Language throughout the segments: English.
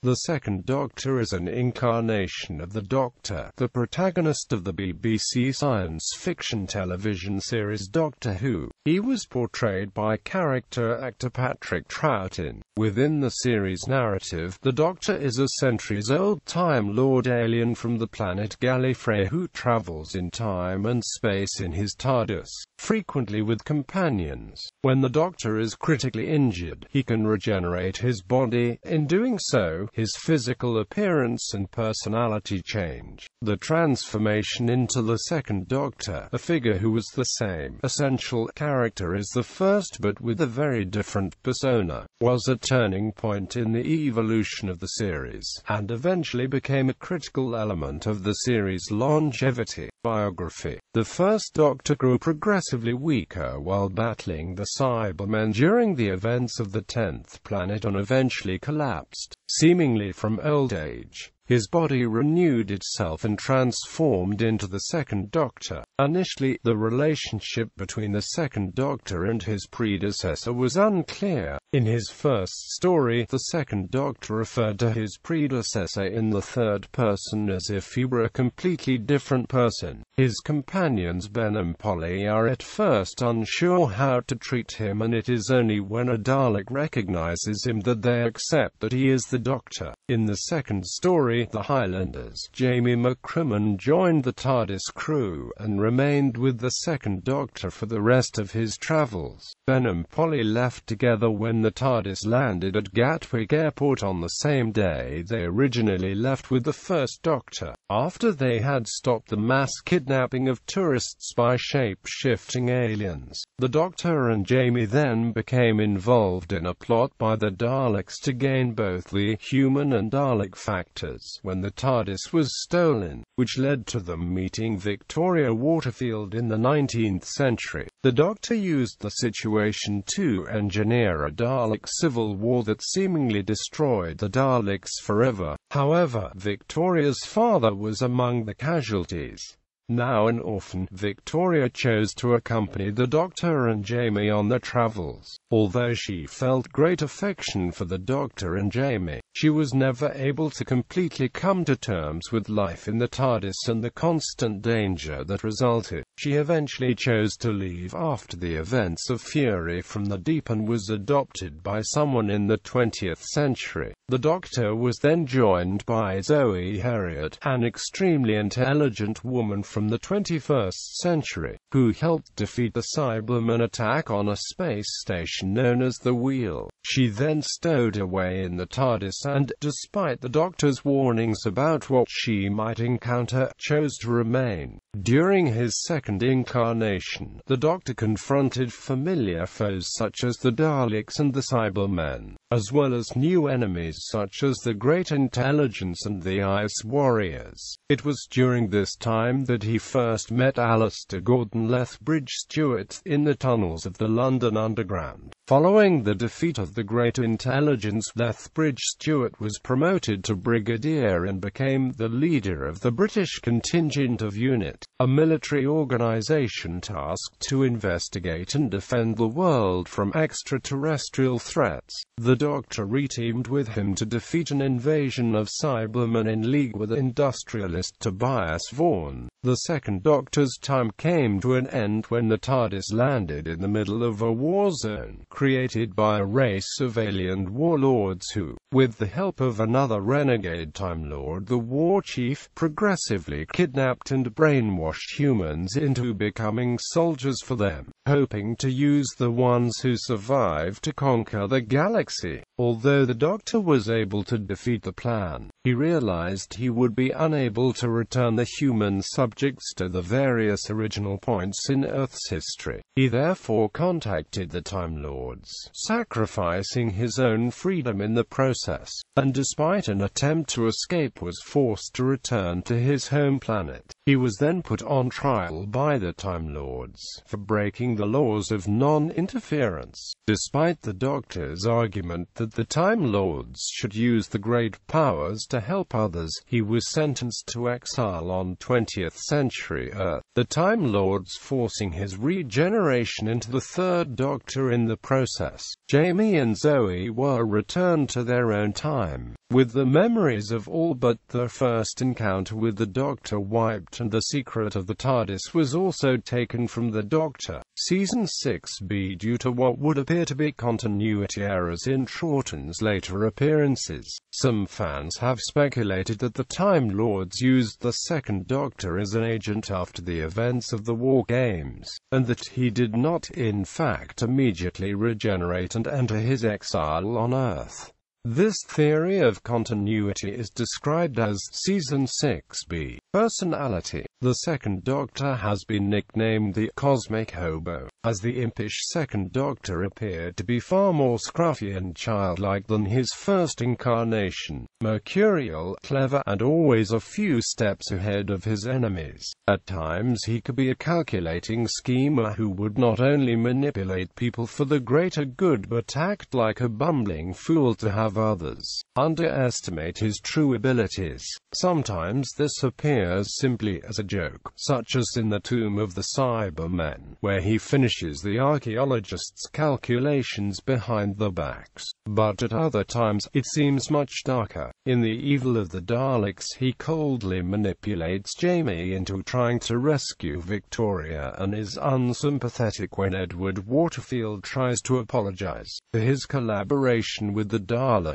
The Second Doctor is an incarnation of the Doctor, the protagonist of the BBC science fiction television series Doctor Who. He was portrayed by character actor Patrick Troughton. Within the series narrative, the Doctor is a centuries-old Time Lord alien from the planet Gallifrey who travels in time and space in his TARDIS, frequently with companions. When the Doctor is critically injured, he can regenerate his body. In doing so, his physical appearance and personality change. The transformation into the Second Doctor, a figure who was the same essential character as the first but with a very different persona, was a turning point in the evolution of the series, and eventually became a critical element of the series' longevity. Biography. The First Doctor grew progressively weaker while battling the Cybermen during the events of the 10th planet and eventually collapsed, seemingly from old age. His body renewed itself and transformed into the Second Doctor. Initially, the relationship between the Second Doctor and his predecessor was unclear. In his first story, the Second Doctor referred to his predecessor in the third person as if he were a completely different person. His companions Ben and Polly are at first unsure how to treat him, and it is only when a Dalek recognizes him that they accept that he is the Doctor. In the second story, The Highlanders, Jamie McCrimmon joined the TARDIS crew and remained with the Second Doctor for the rest of his travels. Ben and Polly left together when the TARDIS landed at Gatwick Airport on the same day they originally left with the First Doctor. After they had stopped the mass kidnapping of tourists by shape-shifting aliens, the Doctor and Jamie then became involved in a plot by the Daleks to gain both the human and Dalek factors when the TARDIS was stolen, which led to them meeting Victoria Waterfield in the 19th century. The Doctor used the situation to engineer a Dalek civil war that seemingly destroyed the Daleks forever. However, Victoria's father was among the casualties. Now an orphan, Victoria chose to accompany the Doctor and Jamie on their travels. Although she felt great affection for the Doctor and Jamie, she was never able to completely come to terms with life in the TARDIS and the constant danger that resulted. She eventually chose to leave after the events of Fury from the Deep and was adopted by someone in the 20th century. The Doctor was then joined by Zoe Heriot, an extremely intelligent woman from the 21st century, who helped defeat the Cybermen attack on a space station known as the Wheel. She then stowed away in the TARDIS and, despite the Doctor's warnings about what she might encounter, chose to remain. During his second incarnation, the Doctor confronted familiar foes such as the Daleks and the Cybermen, as well as new enemies such as the Great Intelligence and the Ice Warriors. It was during this time that he first met Alistair Gordon Lethbridge-Stewart in the tunnels of the London Underground. Following the defeat of the Great Intelligence, Lethbridge-Stewart was promoted to brigadier and became the leader of the British contingent of UNIT, a military organization tasked to investigate and defend the world from extraterrestrial threats. The Doctor reteamed with him to defeat an invasion of Cybermen in league with industrialist Tobias Vaughan. The Second Doctor's time came to an end when the TARDIS landed in the middle of a war zone, created by a race of alien warlords who, with the help of another renegade Time Lord, the War Chief, progressively kidnapped and brainwashed humans into becoming soldiers for them, hoping to use the ones who survived to conquer the galaxy. Although the Doctor was able to defeat the plan, he realized he would be unable to return the human subjects to the various original points in Earth's history. He therefore contacted the Time Lords, sacrificing his own freedom in the process, and despite an attempt to escape was forced to return to his home planet. He was then put on trial by the Time Lords for breaking the laws of non-interference. Despite the Doctor's argument that that the Time Lords should use the great powers to help others, he was sentenced to exile on 20th century Earth, the Time Lords forcing his regeneration into the Third Doctor in the process. Jamie and Zoe were returned to their own time, with the memories of all but their first encounter with the Doctor wiped, and the secret of the TARDIS was also taken from the Doctor. Season 6B, due to what would appear to be continuity errors in Troughton's later appearances. Some fans have speculated that the Time Lords used the Second Doctor as an agent after the events of the War Games, and that he did not in fact immediately regenerate and enter his exile on Earth. This theory of continuity is described as Season 6B. Personality. The Second Doctor has been nicknamed the Cosmic Hobo, as the impish Second Doctor appeared to be far more scruffy and childlike than his first incarnation, mercurial, clever, and always a few steps ahead of his enemies. At times he could be a calculating schemer who would not only manipulate people for the greater good but act like a bumbling fool to have others underestimate his true abilities. Sometimes this appears simply as a joke, such as in the Tomb of the Cybermen, where he finishes the archaeologists' calculations behind their backs. But at other times, it seems much darker. In The Evil of the Daleks, he coldly manipulates Jamie into trying to rescue Victoria and is unsympathetic when Edward Waterfield tries to apologize for his collaboration with the Daleks.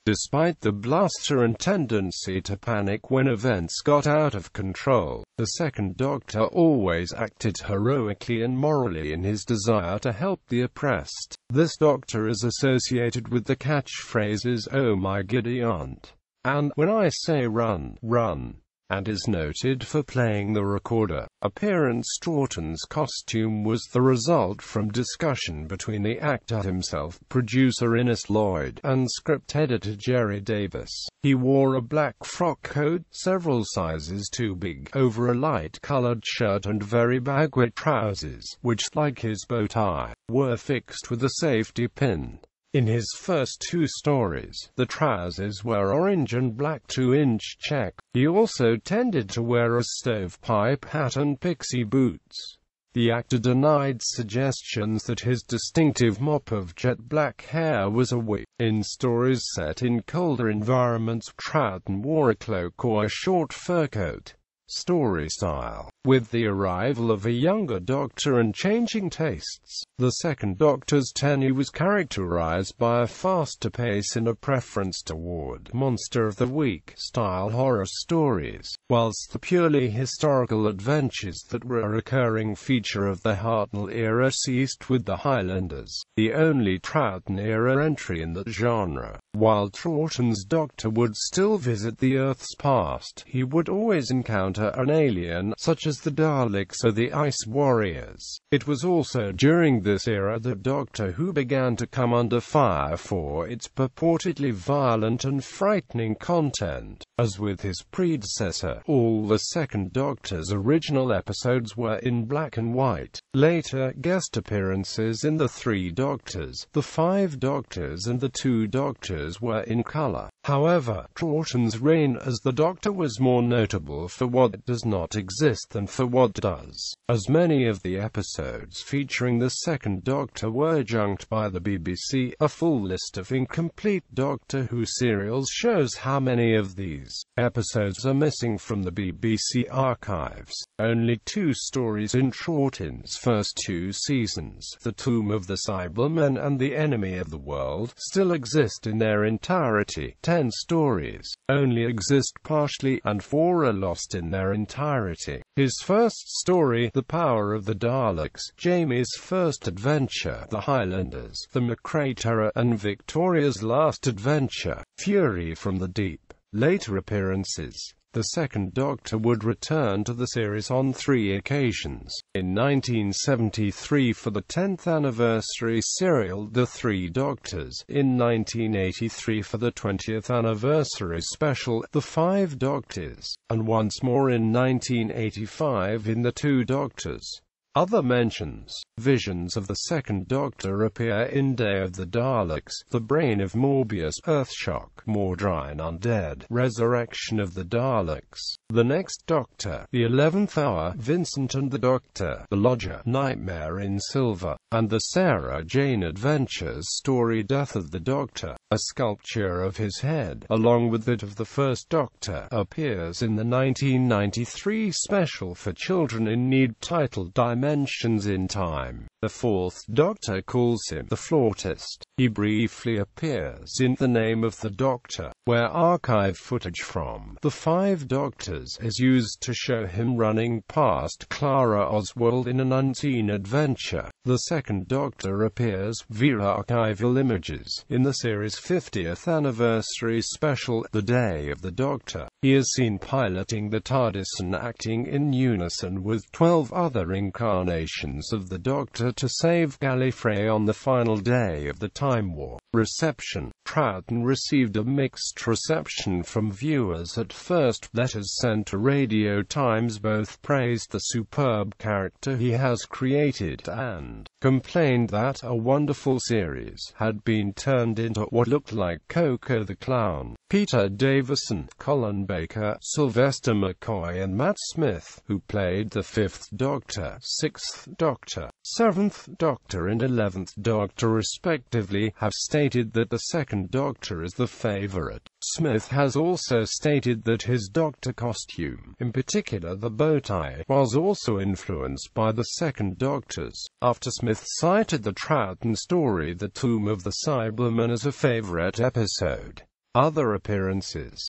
Despite the bluster and tendency to panic when events got out of control, the Second Doctor always acted heroically and morally in his desire to help the oppressed. This Doctor is associated with the catchphrases "Oh my giddy aunt" and "When I say run, run," and is noted for playing the recorder. Appearance. Troughton's costume was the result from discussion between the actor himself, producer Innes Lloyd, and script editor Jerry Davis. He wore a black frock coat, several sizes too big, over a light-colored shirt and very baggy trousers, which, like his bow tie, were fixed with a safety pin. In his first two stories, the trousers were orange and black 2-inch check. He also tended to wear a stovepipe hat and pixie boots. The actor denied suggestions that his distinctive mop of jet black hair was a wig. In stories set in colder environments, Troughton wore a cloak or a short fur coat. Story style. With the arrival of a younger Doctor and changing tastes, the Second Doctor's tenure was characterized by a faster pace and a preference toward Monster of the Week-style horror stories, whilst the purely historical adventures that were a recurring feature of the Hartnell era ceased with the Highlanders, the only Troughton-era entry in the genre. While Troughton's Doctor would still visit the Earth's past, he would always encounter an alien, such as the Daleks or the Ice Warriors. It was also during this era that Doctor Who began to come under fire for its purportedly violent and frightening content. As with his predecessor, all the Second Doctor's original episodes were in black and white. Later guest appearances in The Three Doctors, The Five Doctors and The Two Doctors were in color. However, Troughton's reign as the Doctor was more notable for what does not exist than for what does, as many of the episodes featuring the Second Doctor were junked by the BBC. A full list of incomplete Doctor Who serials shows how many of these episodes are missing from the BBC archives. Only 2 stories in Troughton's first 2 seasons, The Tomb of the Cybermen and The Enemy of the World, still exist in their entirety. 10 stories only exist partially, and 4 are lost in their entirety. His first story, The Power of the Daleks, Jamie's first adventure, The Highlanders, The McCrae Terror, and Victoria's last adventure, Fury from the Deep. Later appearances. The Second Doctor would return to the series on 3 occasions. In 1973 for the 10th anniversary serial The Three Doctors, in 1983 for the 20th anniversary special The Five Doctors, and once more in 1985 in The Two Doctors. Other mentions. Visions of the Second Doctor appear in Day of the Daleks, The Brain of Morbius, Earthshock, Mordrine Undead, Resurrection of the Daleks, The Next Doctor, The 11th Hour, Vincent and the Doctor, The Lodger, Nightmare in Silver, and the Sarah Jane Adventures story Death of the Doctor. A sculpture of his head, along with that of the First Doctor, appears in the 1993 special for Children in Need titled Dimensions in Time. The Fourth Doctor calls him the Flautist. He briefly appears in The Name of the Doctor, where archive footage from The Five Doctors is used to show him running past Clara Oswald in an unseen adventure. The Second Doctor appears, via archival images, in the series' 50th anniversary special, The Day of the Doctor. He is seen piloting the TARDIS and acting in unison with 12 other incarnations of the Doctor to save Gallifrey on the final day of the Time War. Reception. Troughton received a mixed reception from viewers at first. Letters sent to Radio Times both praised the superb character he has created and complained that a wonderful series had been turned into what looked like Coco the Clown. Peter Davison, Colin Baker, Sylvester McCoy and Matt Smith, who played the 5th Doctor, 6th Doctor, 7th Doctor and 11th Doctor respectively, have stated that the Second Doctor is the favourite. Smith has also stated that his Doctor costume, in particular the bow tie, was also influenced by the Second Doctor's. After Smith cited the Troughton story The Tomb of the Cybermen as a favourite episode. Other appearances.